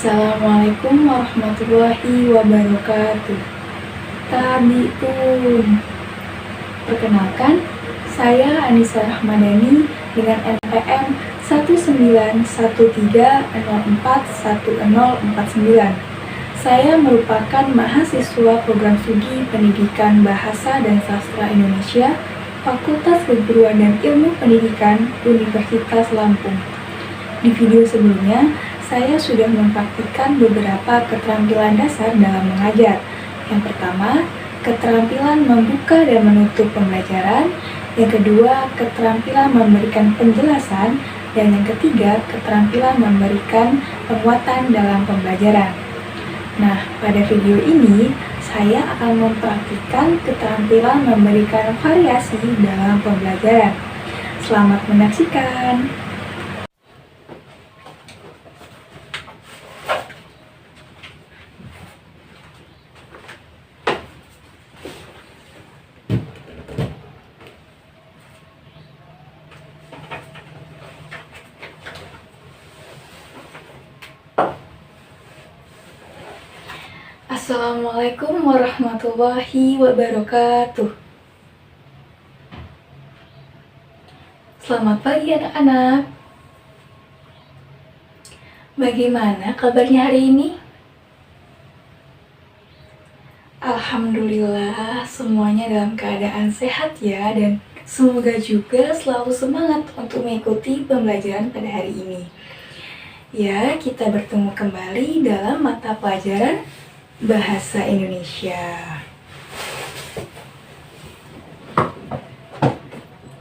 Assalamualaikum warahmatullahi wabarakatuh. Tabiun. Perkenalkan, saya Anissa Rahmadani dengan NPM 19130410049. Saya merupakan mahasiswa program studi Pendidikan Bahasa dan Sastra Indonesia, Fakultas Keguruan dan Ilmu Pendidikan, Universitas Lampung. Di video sebelumnya, saya sudah mempraktikkan beberapa keterampilan dasar dalam mengajar. Yang pertama, keterampilan membuka dan menutup pembelajaran. Yang kedua, keterampilan memberikan penjelasan. Dan yang ketiga, keterampilan memberikan penguatan dalam pembelajaran. Nah, pada video ini, saya akan mempraktikkan keterampilan memberikan variasi dalam pembelajaran. Selamat menyaksikan! Assalamualaikum warahmatullahi wabarakatuh. Selamat pagi anak-anak. Bagaimana kabarnya hari ini? Alhamdulillah semuanya dalam keadaan sehat ya, dan semoga juga selalu semangat untuk mengikuti pembelajaran pada hari ini. Ya, kita bertemu kembali dalam mata pelajaran Bahasa Indonesia.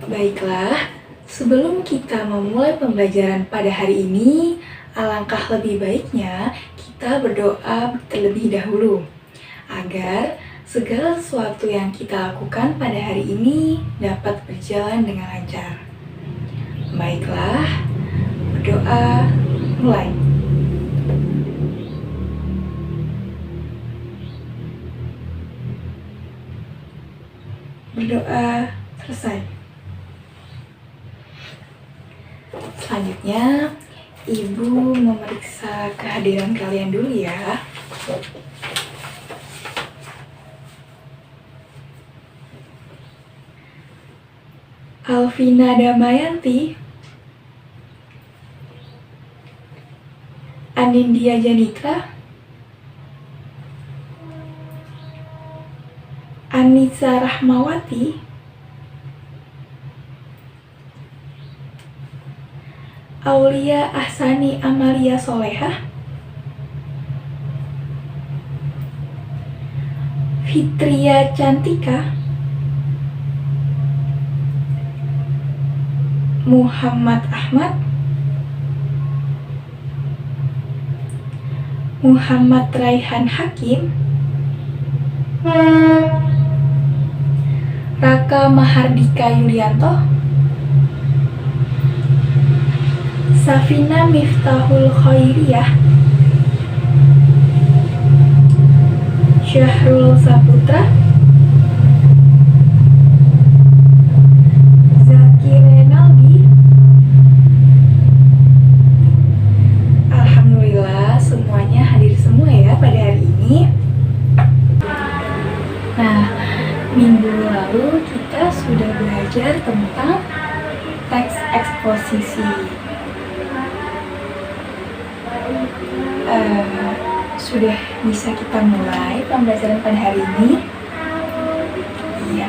Baiklah, sebelum kita memulai pembelajaran pada hari ini, alangkah lebih baiknya kita berdoa terlebih dahulu agar segala sesuatu yang kita lakukan pada hari ini dapat berjalan dengan lancar. Baiklah, berdoa mulai. Berdoa selesai. Selanjutnya, Ibu memeriksa kehadiran kalian dulu ya. Alvina Damayanti, Anindya Janitra, Anissa Rahmawati, Aulia Ahsani Amalia Solehah, Fitria Cantika, Muhammad Ahmad, Muhammad Raihan Hakim, Raka Mahardika Yulianto, Safina Miftahul Khairiyah, Syahrul Saputra, Zaki Renaldi. Alhamdulillah semuanya hadir semua ya pada hari ini. Nah, minggu lalu kita sudah belajar tentang teks eksposisi. Sudah bisa kita mulai pembelajaran pada hari ini. Iya,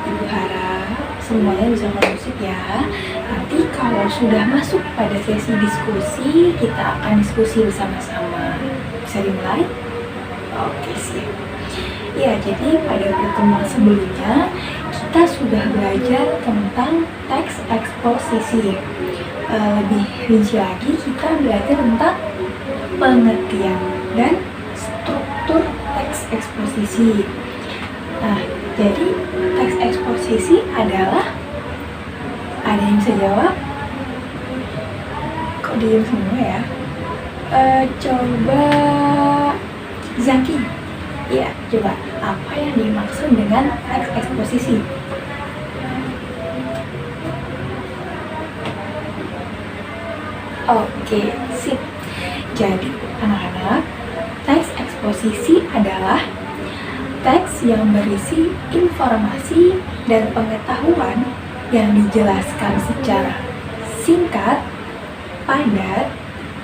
Ibu harap semuanya bisa kondusif ya. Nanti kalau sudah masuk pada sesi diskusi, kita akan diskusi bersama-sama. Bisa dimulai? Oke, siap. Ya, jadi pada pertemuan sebelumnya kita sudah belajar tentang teks eksposisi. Lebih rinci lagi kita belajar tentang pengertian dan struktur teks eksposisi. Nah, jadi teks eksposisi adalah, ada yang bisa jawab? Kok diem semua ya? Coba Zaki. Ya, coba apa yang dimaksud dengan teks eksposisi? Oke, sip. Jadi anak-anak, teks eksposisi adalah teks yang berisi informasi dan pengetahuan yang dijelaskan secara singkat, padat,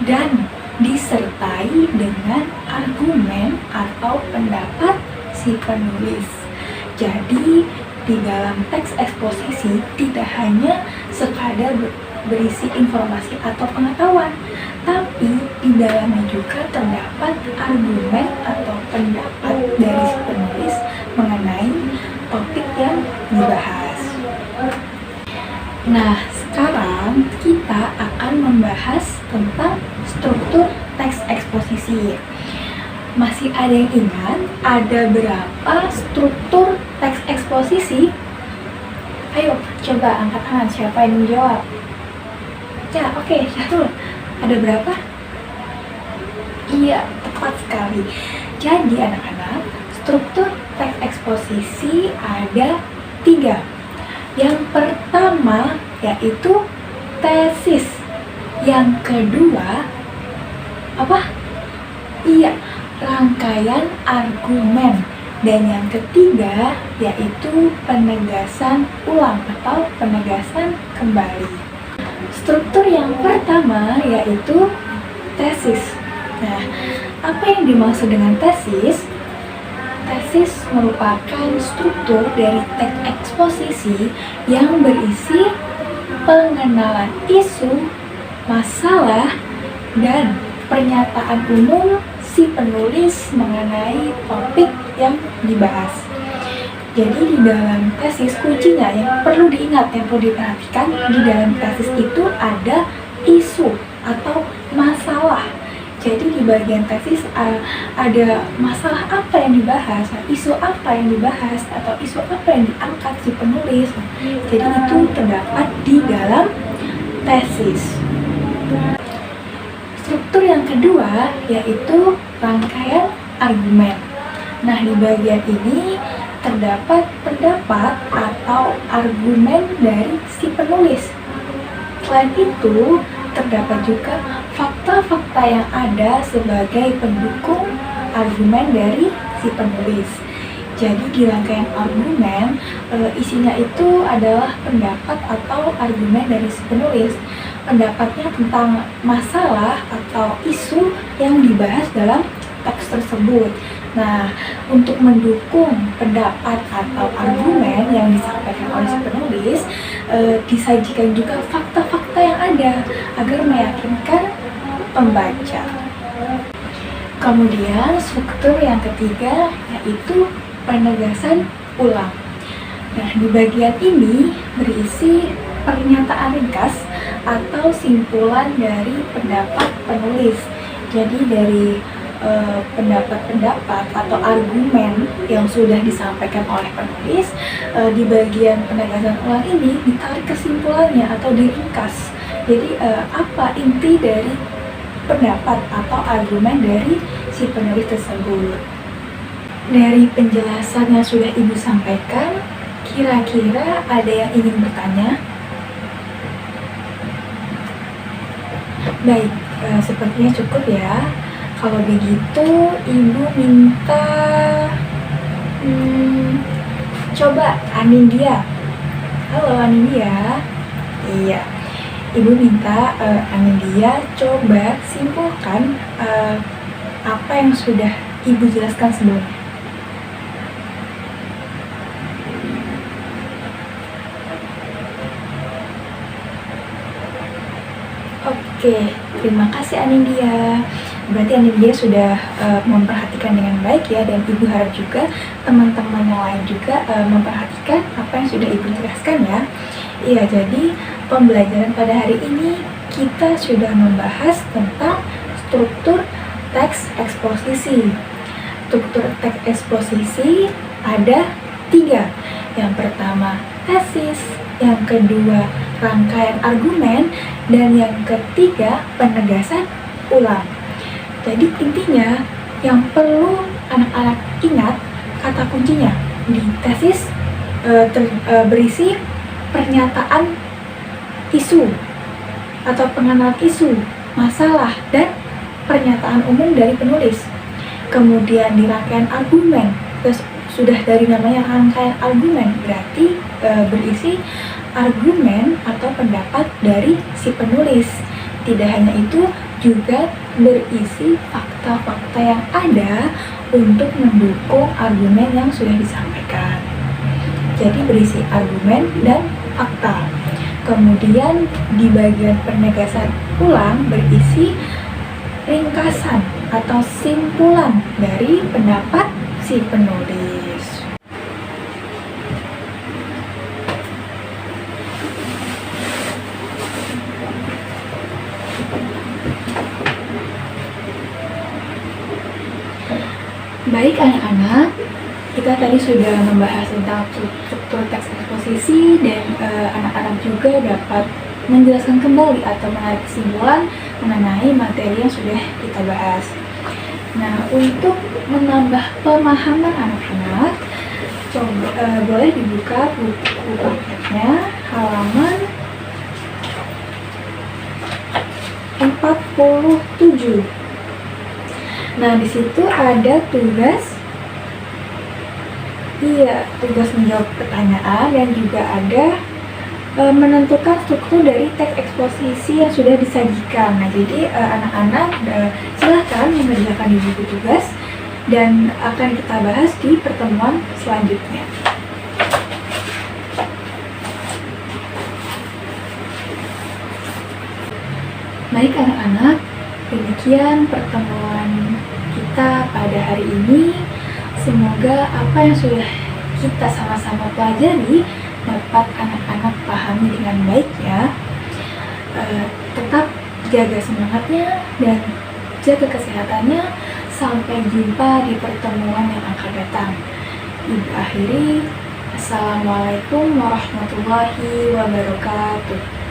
dan disertai dengan argumen atau pendapat si penulis. Jadi di dalam teks eksposisi tidak hanya sekadar berisi informasi atau pengetahuan, tapi di dalamnya juga terdapat argumen atau pendapat dari si penulis mengenai topik yang dibahas. Nah, sekarang kita akan membahas tentang struktur teks eksposisi. Masih ada yang ingat ada berapa struktur teks eksposisi? Ayo, coba angkat tangan siapa yang menjawab. Ya, oke, Syahrul. Ada berapa? Iya, tepat sekali. Jadi anak-anak, struktur teks eksposisi ada 3. Yang pertama yaitu tesis. Yang kedua apa? Iya, rangkaian argumen. Dan yang ketiga yaitu penegasan ulang atau penegasan kembali. Struktur yang pertama yaitu tesis. Nah, apa yang dimaksud dengan tesis? Tesis merupakan struktur dari teks eksposisi yang berisi pengenalan isu, masalah, dan pernyataan umum si penulis mengenai topik yang dibahas. Jadi di dalam tesis kuncinya yang perlu diingat, yang perlu diperhatikan, di dalam tesis itu ada isu atau masalah. Jadi di bagian tesis ada masalah apa yang dibahas, isu apa yang dibahas, atau isu apa yang diangkat si penulis. Jadi itu terdapat di dalam tesis. Struktur yang kedua yaitu rangkaian argumen. Nah, di bagian ini terdapat pendapat atau argumen dari si penulis. Selain itu, terdapat juga fakta-fakta yang ada sebagai pendukung argumen dari si penulis. Jadi di rangkaian argumen, isinya itu adalah pendapat atau argumen dari si penulis. Pendapatnya tentang masalah atau isu yang dibahas dalam teks tersebut. Nah, untuk mendukung pendapat atau argumen yang disampaikan oleh si penulis, disajikan juga fakta-fakta yang ada agar meyakinkan pembaca. Kemudian struktur yang ketiga yaitu penegasan ulang. Nah, di bagian ini berisi pernyataan ringkas atau simpulan dari pendapat penulis. Jadi dari pendapat-pendapat atau argumen yang sudah disampaikan oleh penulis, di bagian penegasan ulang ini ditarik kesimpulannya atau diringkas. Jadi apa inti dari pendapat atau argumen dari si penulis tersebut. Dari penjelasan yang sudah Ibu sampaikan, kira-kira ada yang ingin bertanya? Baik, sepertinya cukup ya. Kalau begitu, Ibu minta coba Anindya. Halo Anindya. Iya, Ibu minta Anindya coba simpulkan apa yang sudah Ibu jelaskan sebelumnya. Oke, terima kasih Anindya. Berarti Anindya sudah memperhatikan dengan baik ya, dan Ibu harap juga teman-teman yang lain juga memperhatikan apa yang sudah Ibu jelaskan ya. Iya, jadi pembelajaran pada hari ini kita sudah membahas tentang struktur teks eksposisi. Struktur teks eksposisi ada 3. Yang pertama tesis, yang kedua rangkaian argumen, dan yang ketiga penegasan ulang. Jadi intinya yang perlu anak-anak ingat, kata kuncinya di tesis berisi pernyataan isu atau pengenalan isu, masalah, dan pernyataan umum dari penulis. Kemudian di rangkaian argumen, sudah dari namanya rangkaian argumen, berarti berisi argumen atau pendapat dari si penulis. Tidak hanya itu, juga berisi fakta-fakta yang ada untuk mendukung argumen yang sudah disampaikan. Jadi berisi argumen dan fakta. Kemudian di bagian penegasan ulang berisi ringkasan atau simpulan dari pendapat si penulis. Baik anak-anak, kita tadi sudah membahas tentang struktur teks eksposisi dan anak-anak juga dapat menjelaskan kembali atau menarik kesimpulan mengenai materi yang sudah kita bahas. Nah, untuk menambah pemahaman anak-anak, boleh dibuka buku prakteknya halaman 47. Nah, di situ ada tugas menjawab pertanyaan dan juga ada menentukan struktur dari teks eksposisi yang sudah disajikan. Nah, jadi anak-anak silahkan mengerjakan di buku tugas dan akan kita bahas di pertemuan selanjutnya. Baik anak-anak, demikian pertemuan kita pada hari ini. Semoga apa yang sudah kita sama-sama pelajari dapat anak-anak pahami dengan baik ya. Tetap jaga semangatnya dan jaga kesehatannya. Sampai jumpa di pertemuan yang akan datang. Ibu akhiri, Assalamualaikum warahmatullahi wabarakatuh.